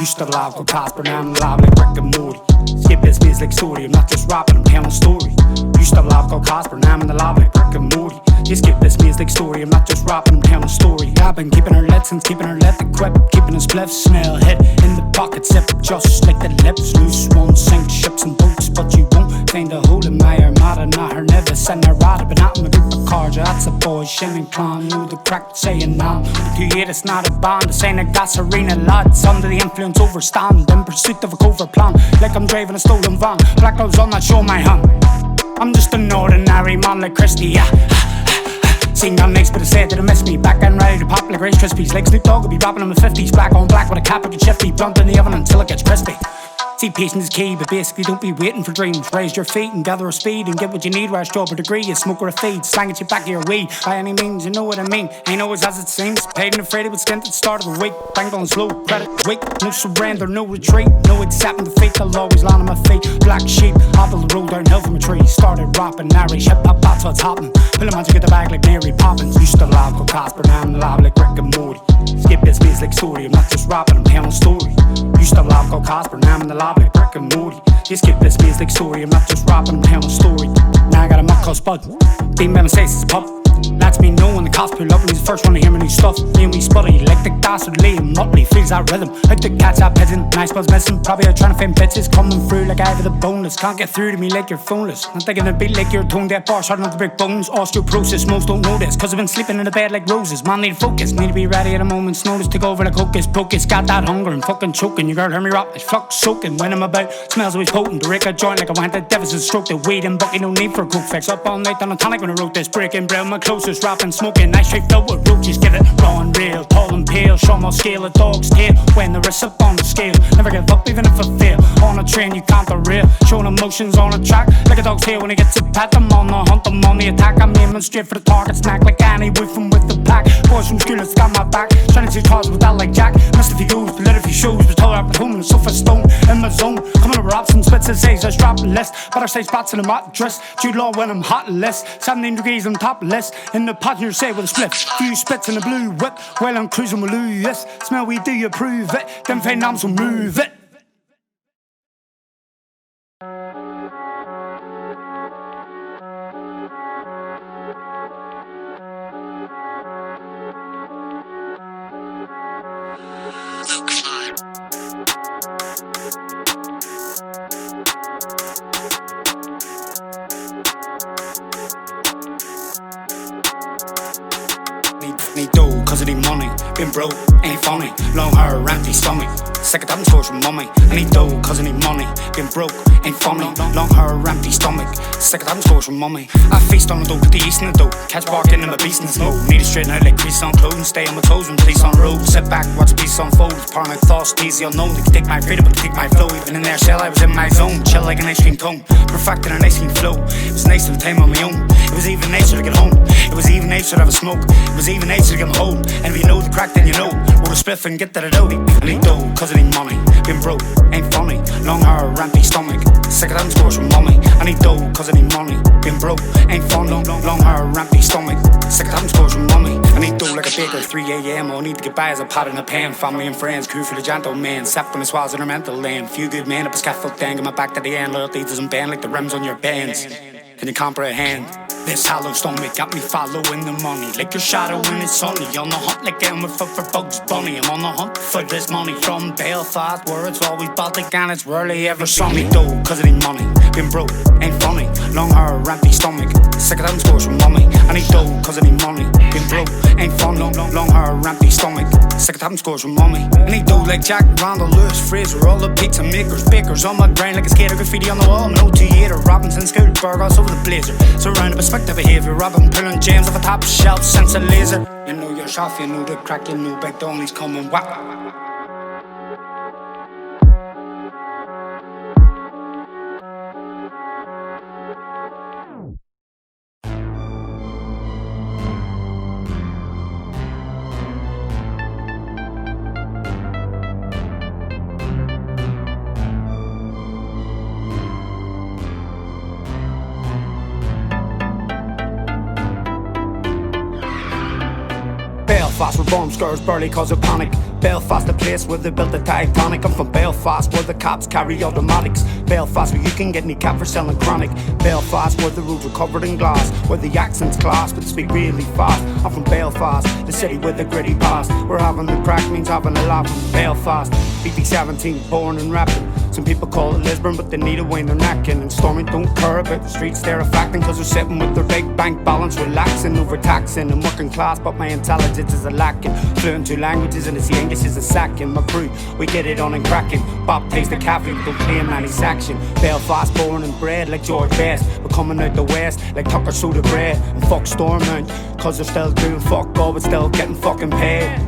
Used to love called Casper, now I'm live like Rick and Morty. Skip this music story, I'm not just rapping, I'm telling a story. Used to love called Casper, now I'm in the lab like Rick and Morty. You skip this music story, I'm not just rapping, I'm telling a story. I've been keeping her lit since keeping her lit, equipped, keeping a spliff, smell hit in the pocket, sip, just like the lips. Loose won't sink ships and boats, but you won't find a hole in my armada. Not her never send her rada, but not in the group of cards. That's a boy, shimming clown, know the crack saying now. Do you hear it's not a bond, this ain't a gas arena, lads. Under the influence overstand, in pursuit of a covert plan, like I'm driving a stolen van. Black gloves on that show my hand. I'm just an ordinary man like Christy, yeah. Seen on next, but I said that I miss me. Back and ready to pop like Rice Krispies. Like Snoop Dogg, I'll be rapping in my 50s. Black on black with a cap, I can shift me. Blunt in the oven until it gets crispy. See, patience is key, but basically don't be waiting for dreams. Raise your feet and gather a speed and get what you need. Where's job or degree, a smoke or a feed. Slang at your back of your weed. By any means, you know what I mean. Ain't always as it seems. Paid and afraid it would skint at the start of the week. Banged on slow, credit, weak. No surrender, no retreat. No accepting defeat, they'll always land on my feet. Black sheep, hobble the road downhill from a tree. Started rapping, Irish hip-hop, that's what's happening. Pull a magic at the bag like Mary Poppins. Used to laugh called Casper, now I'm live like Rick and Morty. Skip this music story, I'm not just rapping, I'm telling a story. Used to laugh called Casper, now I'm in the lab like Rick and Morty. You skip this music story, I'm not just rapping, I'm telling a story. Now I got a muck called Spud, Dean Bellin says it's a pub. That's me know when the cops pull up and he's the first one to hear my new stuff. Me and we spuddy like the dastard Liam Muttley, feels that rhythm. Out the catch that pigeon, nice buzz missing. Probably out trying to find bitches coming through like I have the boneless. Can't get through to me like you're phoneless. I'm thinking it'd be like your tone deaf bars, hard enough to break bones. Osteoporosis, most don't know this, cause I've been sleeping in the bed like roses. Man, need focus, need to be ready at a moment's notice. Take over like hocus pocus, got that hunger and fucking choking. Your girl heard me rap, it's flux soaking. When I'm about, smells always potent. To rake a joint like I went to deficit, stroke the weed and bucky, no need for a coke fix. Up all night on a tonic when I wrote this, breaking brown, my closest rapping, smoking. Nice straight flow with roaches, give it raw and real, tall and pale. Show my scale, a dog's tail when there is up on the scale. Never give up even if I fail. On a train you can't derail, showing emotions on a track like a dog's tail when he gets a pat. I'm on the hunt, I'm on the attack. I'm aiming straight for the target, snack like Annie Wood from with the pack. Boys from school that's got my back, trying to see cars with that like Jack. Missed a few goes, but lit a few shows. Was taller up at home in the sofa stone in my zone. Coming over raps and spits and says I strap list. Better say spots in the mattress. Jude Law when I'm hot list. 17 degrees I'm topless in the passenger seat with a split. Few spits in a blue whip, well I'm cruising with Lewis. Smell we do you prove it, them fake names will move it. Need dough cause of the money, been broke, ain't funny. Long hair, empty stomach, sick of having scores from mummy. I need dough cause of the money, been broke, ain't funny. Long hair, empty stomach, sick of having scores from mummy. I feast on the dough, to the east in the dough. Catch barking in my beast in the snow. Need to straighten out like crease on clothing. Stay on my toes when police on road. Sit back, watch peace unfold. Paranoid thoughts, easy unknown. They can take my freedom, but they take my flow. Even in their shell, I was in my zone. Chill like an ice cream cone, perfecting an ice cream flow. It was nice to have time on my own. It was even nicer to get home. It was even nicer to have a smoke. It was even nicer to get home. And if you know the crack, then you know. Roll a spliff and get that out. I need dough cause I need money. Been broke, ain't funny. Long hair, empty stomach, sick of them scores from mummy. I need dough cause I need money. Been broke, ain't funny. Long hair, empty stomach, sick of them scores from mummy. I need dough like a baker, 3 a.m. All I need to get by is a pot in a pan. Family and friends, crew for the gentleman. Septimus swallows in her mental land. Few good men up a scaffold dang. Got my back to the end. Loyalty doesn't bend like the rims on your bands. Can you comprehend? This hollow stomach got me following the money. Like your shadow when it's sunny. On the hunt like Elmer for Bugs Bunny. I'm on the hunt for this money from Belfast, where it's always Baltic and it's rarely ever sunny. Dough cause I need money. Been broke, ain't funny. Long hair, empty stomach, sick of them scores from mummy. I need dough cause I need money. Been broke, ain't funny. Long hair, empty stomach, sick of them scores from mummy. I need dough like Jack, Randall, Lewis, Fraser. All the pizza makers, bakers on my brain like a skater. Graffiti on the wall, no theater. Robinson, Scout, Burgos over the blazer. Surrounded by spectacle behavior, robbing, pulling gems off a top shelf, sense of laser. You know your shop, you know the crack, you know back down, he's coming whack. Belfast with bomb scars, barely cause a panic. Belfast, the place where they built the Titanic. I'm from Belfast, where the cops carry automatics. Belfast, where you can get any cap for selling chronic. Belfast, where the roads are covered in glass, where the accent's class but speak really fast. I'm from Belfast, the city with the gritty past, where having the crack means having a laugh. From Belfast, BB17, born and rapping. Some people call it Lisbon, but they need a Wayne they're knacking. And Stormy don't care about the streets, they're affecting, cause they're sitting with their big bank balance, relaxing, overtaxing. I'm working class, but my intelligence is a lacking. Fluent in 2 languages, and it's the English is a sacking. My crew, we get it on and cracking. Bob taste the cafe, we don't claim any action. Belfast, born and bred like George Best. We're coming out the west like Tucker Soda Bread. And fuck Stormont, cause they're still doing fuck all, but still getting fucking paid.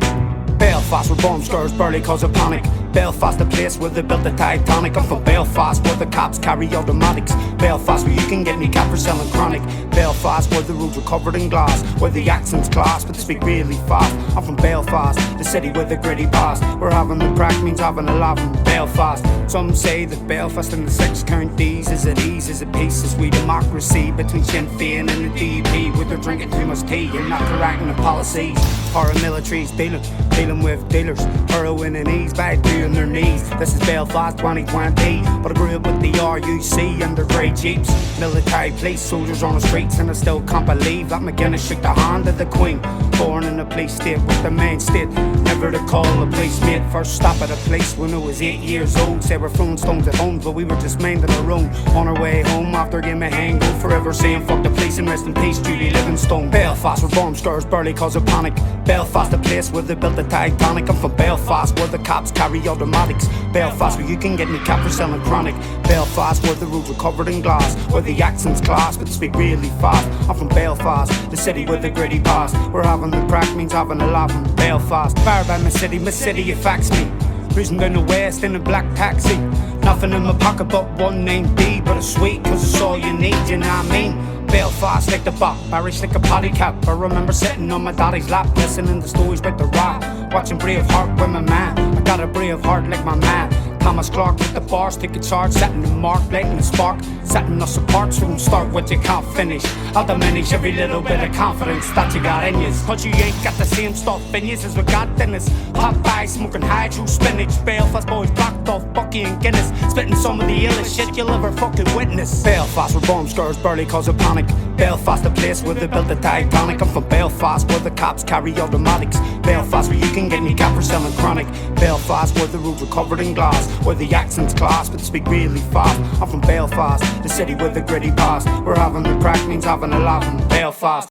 Belfast, where bomb skirts barely cause a panic. Belfast, the place where they built the Titanic. I'm from Belfast, where the cops carry automatics. Belfast, where you can get any cap for selling chronic. Belfast, where the roads are covered in glass, where the accent's class but they speak really fast. I'm from Belfast, the city with the gritty past, where having the crack means having a laugh. From Belfast, some say that Belfast and the 6 counties is at ease, is at peace, is we democracy between Sinn Féin and the DUP, where they're drinking too much tea and not correcting the policies. Paramilitaries dealing with dealers, heroin and ease by doing their knees. This is Belfast 2020, but I grew up with the RUC and their grey jeeps. Military police, soldiers on the streets, and I still can't believe that McGuinness shook the hand of the Queen. Born in a police state with the main state, never to call a police mate. First stop at a place when I was 8 years old. Say we're throwing stones at home, but we were just minding our own. On our way home after getting a hangover, forever saying fuck the police and rest in peace Julie Livingstone. Belfast, where bomb skirts barely cause a panic. Belfast, the place where they built the Titanic. I'm from Belfast, where the cops carry automatics. Belfast, where you can get any cap for selling chronic. Belfast, where the roads are covered in glass, where the accent's class but speak really fast. I'm from Belfast, the city with the gritty past, where having the crack means having a laugh. From Belfast, far by my city, it faxed me. Cruising down the west in a black taxi. Nothing in my pocket but one name D, but it's sweet cause it's all you need, you know what I mean? Belfast like the bop, Irish like a potty cap. I remember sitting on my daddy's lap, listening to stories about the rock, watching Braveheart with my man. I got a brave heart like my man. Thomas Clark with the bars, taking charge, setting the mark, lighting the spark, setting us apart. So don't start what you can't finish. I'll diminish every little bit of confidence that you got in yous, cause you ain't got the same stuff in yous as we got in us. Popeye smoking hydro spinach, Belfast boys blocked off Bucky and Guinness, spitting some of the illest shit you'll ever fucking witness. Belfast, where bomb skirts barely cause a panic. Belfast, the place where they built the Titanic. I'm from Belfast, where the cops carry automatics. Belfast, where you can get any cap for selling chronic. Belfast, where the roads are covered in glass, where the accent's class but speak really fast. I'm from Belfast, the city with the gritty past, where having the crack means having a laugh. From Belfast.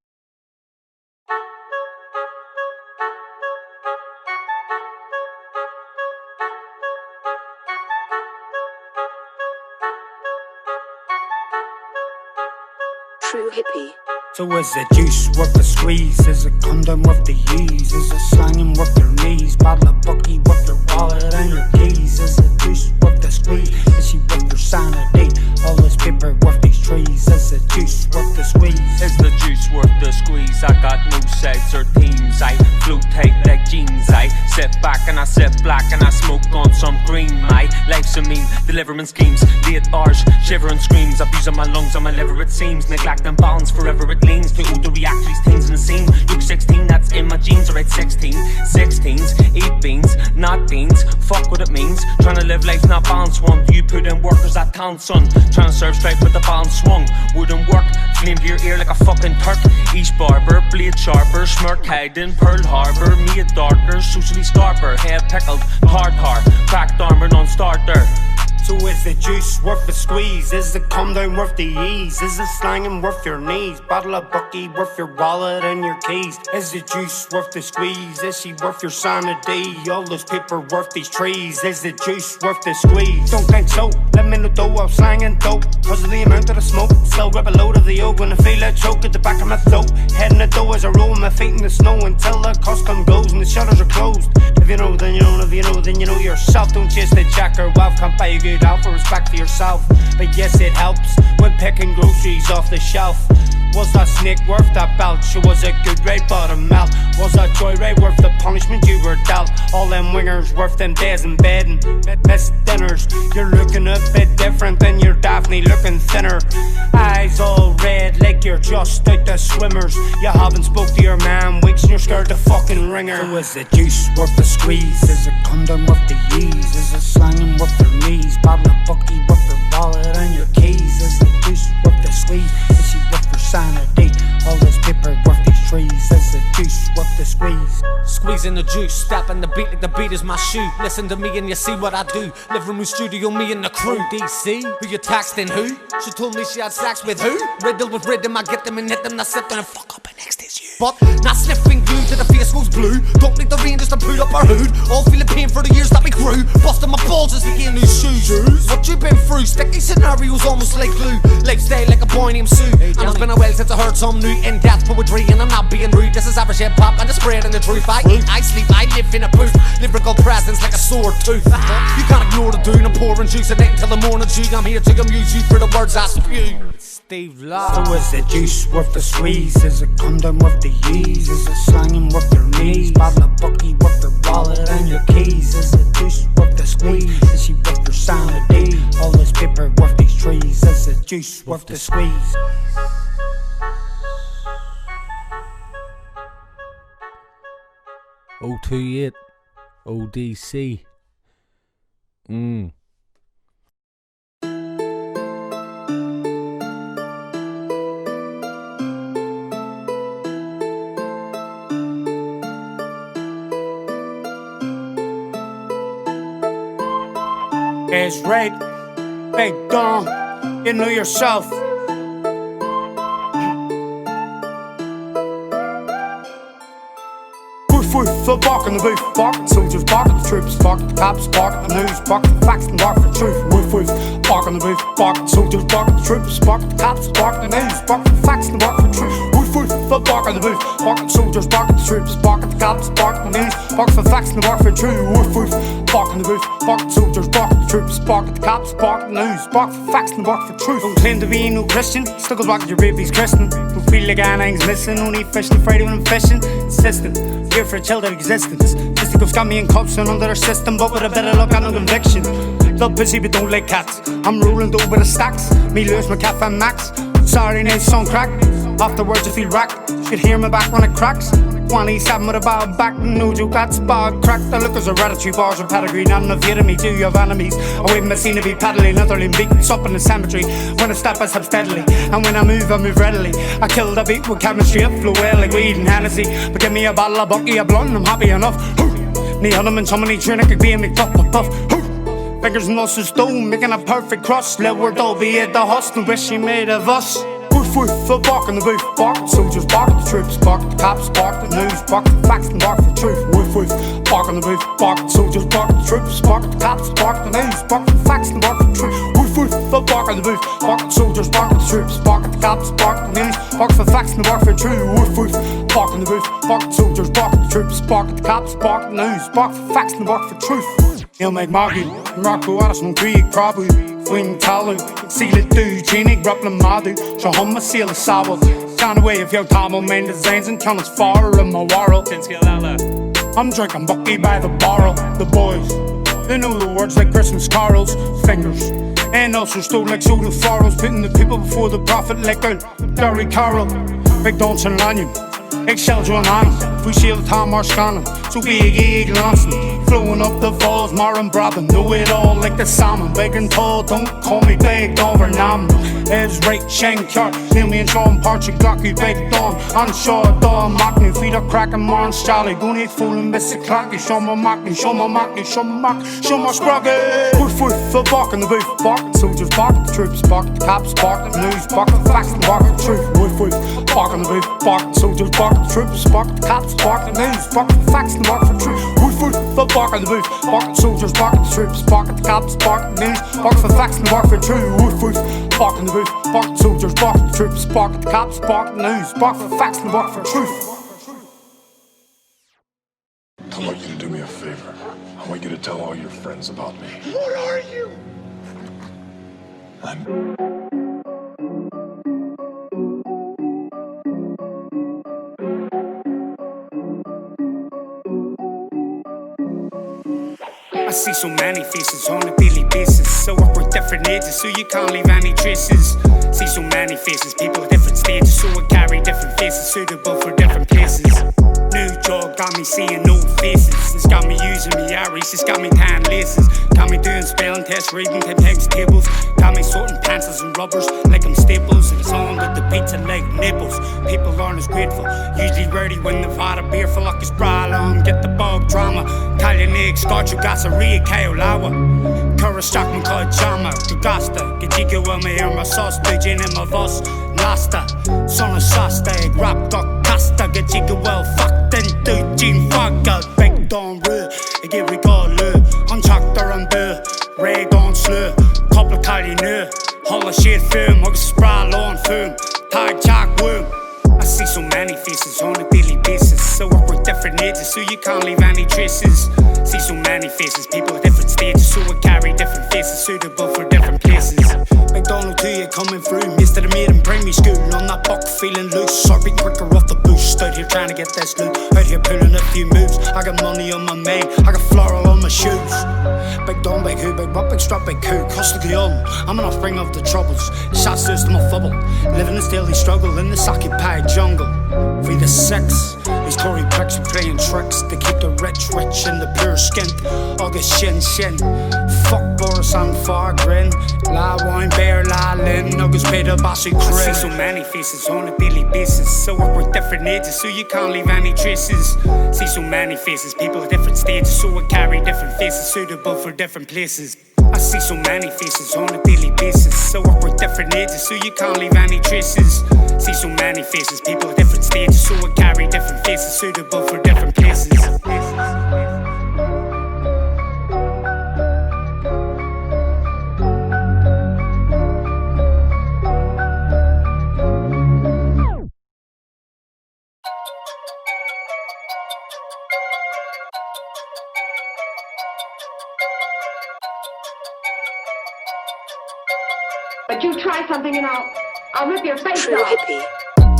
True hippie. So is the juice worth the squeeze? Is it condom worth the ease? Is it slanging worth your knees? Bottle of Bucky worth your wallet and your keys? Is the juice worth the squeeze? Is she worth your sanity? All this paper worth these trees? Is the juice worth the squeeze? Is the juice worth the squeeze? I got no sides or teams. I flew tight like jeans. I sit back and I sit black and I smoke on some green. My life's a mean deliverance schemes. Late hours, shivering screams. Abuse on my lungs, on my liver it seems. Neglect and balance forever it leans. To all the reactors, things in the scene. Luke 16, that's in my jeans. Alright, 16, 16s, eat beans, not beans. Fuck what it means. Trying to live life, not balance one. You put in workers that count, son. Trying to serve straight with the balance swung. Wouldn't work, flame to your ear like a fucking Turk. East Barber, blade sharper, smirk Hayden, Pearl Harbor. Me a darker, socially scarper. Hair pickled, tartar, cracked armor, non-starter. So is the juice worth the squeeze? Is the come down worth the ease? Is the slanging worth your knees? Bottle of Bucky worth your wallet and your keys? Is the juice worth the squeeze? Is she worth your sanity? All this paper worth these trees? Is the juice worth the squeeze? Don't think so, let me know though I'm slanging dope, cause of the amount of the smoke. Still grab a load of the oak when I feel that choke at the back of my throat. Head in the dough as I roll my feet in the snow until the custom goes and the shutters are closed. If you know then you know, if you know then you know yourself. Don't chase the jack or wealth, can't buy you good out for respect for yourself. But yes, it helps when picking groceries off the shelf. Was that snake worth that belch? Or was it good raid but a melt? Was that joyride worth the punishment you were dealt? All them wingers worth them days in bed and missed dinners. You're looking a bit different than your Daphne, looking thinner. Eyes all red like you're just out the swimmers. You haven't spoke to your man weeks and you're scared to fucking ring her. So is the juice worth the squeeze? Is a condom worth the ease? Is a slanging worth their knees? Bobbing a bucky worth their wallet and your keys? Is the juice worth the squeeze? Is she worth her sanity? All this paper worth these trees? Is the juice worth the squeeze? Squeezing the juice, stepping the beat like the beat is my shoe. Listen to me and you see what I do. Living room studio, me and the crew. DC, who you texting who? She told me she had sex with who? Riddle with rhythm, I get them and hit them. I sit down and fuck up and next is you. But not sniffing glue to the face goes blue. Don't need the rain just to put up our hood. All feeling pain for the years that we grew. Busting my balls as we get new shoes. What you been through? Sticky scenarios almost like glue. Lifestyle like a boy named Sue. And it's been a while since I heard some new in-depth poetry. And I'm not being rude, this is average hip-hop and the spreading the truth. I eat, I sleep, I live in a booth. Lyrical presence like a sore tooth. You can't ignore the doom, I'm pouring juice at night until the morning dew. I'm here to amuse you for the words I spew. Steve Love. So is the juice worth the squeeze? Is a condom worth the ease? Is a slanging worth their knees? Bottle of bucky worth their wallet and your keys? Is the juice worth the squeeze? Is she worth her sanity? All this paper worth these trees? Is the juice worth the squeeze? O28 ODC. It's right, Big Dom, you know yourself. Full bark on the roof, bark at soldiers, bark at the troops, bark at the cops, bark at the news, bark at the facts and bark for truth. Woof woof, bark on the roof, bark at the soldiers, bark at the troops, bark at the cops, bark at the news, bark at the facts and bark for truth. Woof woof, full bark on the roof, bark at the soldiers, bark at the troops, bark at the cops, bark at the news, bark for facts and bark for truth. Woof woof, bark on the roof, bark at the soldiers, bark at the troops, bark at the cops, bark at the news, bark for facts and bark for truth. Don't claim to be no Christian, still goes back to your baby's christening. Don't feel like anything's missing, only fishing Friday when I'm fishing. Insistent, fear for a childhood existence. Mysticals got me in cups and under their system, but with a bit of luck and no conviction. Love busy but don't like cats. I'm rolling dough with the stacks. Me lose my cafe max. Saturday night song crack. Afterwards I feel racked. Should hear my back when it cracks. 27 with a bad back, no joke, that's bad crack. The lookers are hereditary, bars are pedigree. None of you to me, do you have enemies? Away from the scene to be peddling, utterly beats up in the cemetery. When I step, I step steadily, and when I move readily. I kill the beat with chemistry, I flow well like weed and Hennessy. But give me a bottle of bucky, a blunt, I'm happy enough. Me on them and so many train, I could be a McDuff, puff. Fingers and muscles stone, making a perfect crust. Let word all be at the hustle, wish she made of us. Woof woof, full bark on the roof, bark at the soldiers, bark at the troops, bark at the cops, bark at the news, bark at the facts and bark for truth. Woof woof, bark on the roof, bark at the soldiers, bark at the troops, bark at the cops, bark at the news, bark at the facts and bark for truth. Woof woof, full bark on the roof, bark at the soldiers, bark at the troops, bark at the cops, bark at the news, bark for facts and bark for truth. Woof woof, bark on the roof, bark at the soldiers, bark at the troops, bark at the cops, bark at the news, bark for facts and bark for truth. He'll make Margie, Marco Addison Creek, probably. Swing talu, seal it do, Genie, Ruplin Madu, show him my seal of sour. Can't away if your Tomo main designs and count as far in my world. I'm drinking bucky by the barrel, the boys. They know the words like Christmas carols, fingers. And also stole like soda florals, putting the people before the prophet like a Gary Carroll. Big Dons and Lanyon, eggshells on Anna, we shield Tom Marshana, so big egg Lanson. Flowing up the falls, Martin Brabham, know it all like the salmon. Big and tall, don't call me Big over Nam. Ed's right, Shankar, Neil me and Sean Parchy, Glocky, Big Dawn. On shore, Dawn, mock me, feet up cracking, Marns, Charlie. Don't eat fool and miss a clacky. Show my mock me, show my mock me, show my mock, show my scruggy. Woof woof, full bark on the roof, bark at the soldiers, bark at the troops, bark at the cops, bark at the news, bark at the facts and bark at the truth. Woof woof, bark on the roof, bark at the soldiers, bark at the troops, bark at the cops, bark at the news, bark at the facts and bark for truth. Woof woof, full bark on the roof, bark at the soldiers, bark at the troops, bark at the cops, bark at the news, bark for facts and bark for truth. Woof woof, bark on the roof, bark at the soldiers, bark at the troops, bark at the cops, bark at the news, bark for facts and bark for truth. I want you to do me a favor. I want you to tell all your friends about me. What are you? I'm... I see so many faces on a daily basis. So up with different ages, so you can't leave any traces. See so many faces, people at different stages, so faces, suitable for different places. New job got me seeing old faces. It's got me using me Aries, it's got me tying laces. Got me doing spelling tests, reading times tables. Got me sorting pencils and rubbers like I'm staples. It's on with the pizza like nipples. People aren't as grateful, usually ready when they've had a beer for luck is bra long. Get the bug drama, Italian egg, scotch, you got some Ria Kaolawa. Curra Stockman called Jama, Gugasta. Gajika will me hear my sauce, in my voss. Nasta, son of Sasta, rap got pasta. Gajika well fucked and do Jean Fagga. Big Don Rue, I give we call Lou. Unchucked and boo, Ray Don Slew. Couple of Cali new, Holla shit film, Hug sprawl on film. Tag Jack Woo. I see so many faces on a daily basis. So work with different ages, so you can't leave any traces. See so many faces, people at different stages, so we carry different faces, suitable for different places. McDonald to you coming through, Mr. the Maid and bring me scooting on that buck, feeling loose. Sorry, quicker off the boost. Out here trying to get this loot, out here pulling a few moves. I got money on my mane, I got floral on my shoes. Big Don, big who, big butt, big strap, big coup, costly on. I'm an offspring of the troubles, shot system of fubble. Living this daily struggle in this occupied jungle. Free the sex, these Tory pricks are playing tricks to keep the rich rich and the pure skint. August shin shin, fuck Boris and Fargrin. La wine bear, la lin, August Peter Bossy Crin. I see so many faces on a daily basis, so work with different ages, so you can't leave any traces. See so many faces, people at different stages, so I carry different faces, suitable for different places. I see so many faces on a daily basis, so work with different ages, so you can't leave any traces. See so many faces, people at different stages, so I carry different faces, suitable for different places. But you try something and I'll rip your face True off. hippie.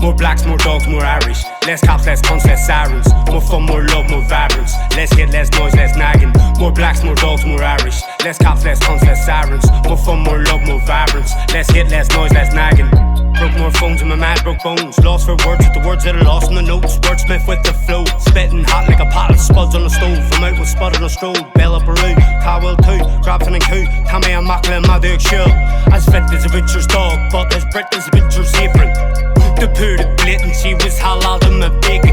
More blacks, more dogs, more Irish. Less cops, less cunts, less sirens. More fun, more love, more vibrance. Less hit, less noise, less nagging. More blacks, more dogs, more Irish. Less cops, less cunts, less sirens. More fun, more love, more vibrance. Less hit, less noise, less nagging. Broke more phones and my man broke bones. Lost for words with the words that are lost in the notes. Wordsmith with the flow. Spitting hot like a pot of spuds on the stove. From out with spud on a stroll. Bella Peru, Cowell too. Grabson and Coo. Tammy and Macklin, my Duke show. As fit as a butcher's dog, but as Brit as a butcher's apron. The pure, the blatant, she was halal to my bacon.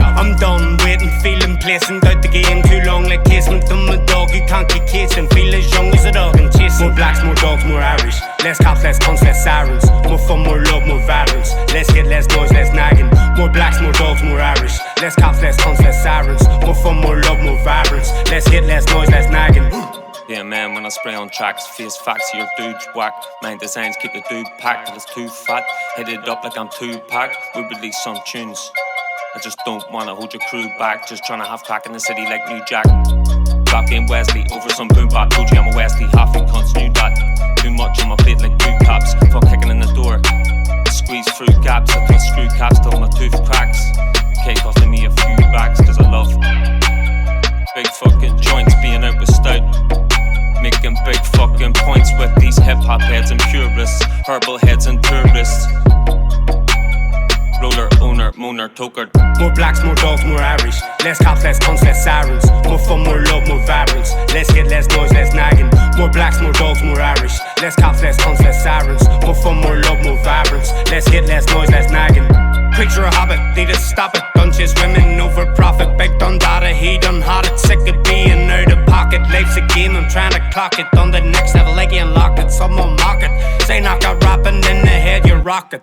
I'm done waiting, feeling placing out the game too long like casement on my dog. You can't get casing, feel as young as a dog and chasing. More blacks, more dogs, more Irish. Less cops, less cunts, less sirens. More fun, more love, more violence. Less hit, less noise, less nagging. More blacks, more dogs, more Irish. Less cops, less cunts, less sirens. More fun, more love, more violence. Less hit, less noise, less nagging. Yeah, man, when I spray on tracks, face facts, your dude's whack. Main designs keep the dude packed till it's too fat. Headed up like I'm too packed. We release some tunes. I just don't wanna hold your crew back. Just tryna have crack in the city like New Jack. Rap game Wesley over some boom bap. Told you I'm a Wesley, half you cunts knew that. Too much on my plate like boot caps. Fuck kicking in the door. Squeeze through gaps, I twist screw caps till my tooth cracks. Okay, costing me a few bags, cause I love big fucking joints, being out with stout. Making big fucking points with these hip-hop heads and purists. Herbal heads and tourists. Roller, owner, moaner, toker. More blacks, more dogs, more Irish. Less cops, less cunts, less sirens. More fun, more love, more vibrance. Less hit, less noise, less nagging. More blacks, more dogs, more Irish. Less cops, less cunts, less sirens. More fun, more love, more vibrance. Less hit, less noise, less nagging. Creature a habit, they just stop it. Don't chase women over profit. Big done data, he done had it. Sick of being out of pocket. Life's a game, I'm trying to clock it. On the next level, like you unlock it. Someone mock it. Say knock out rapping in the head, you rock it.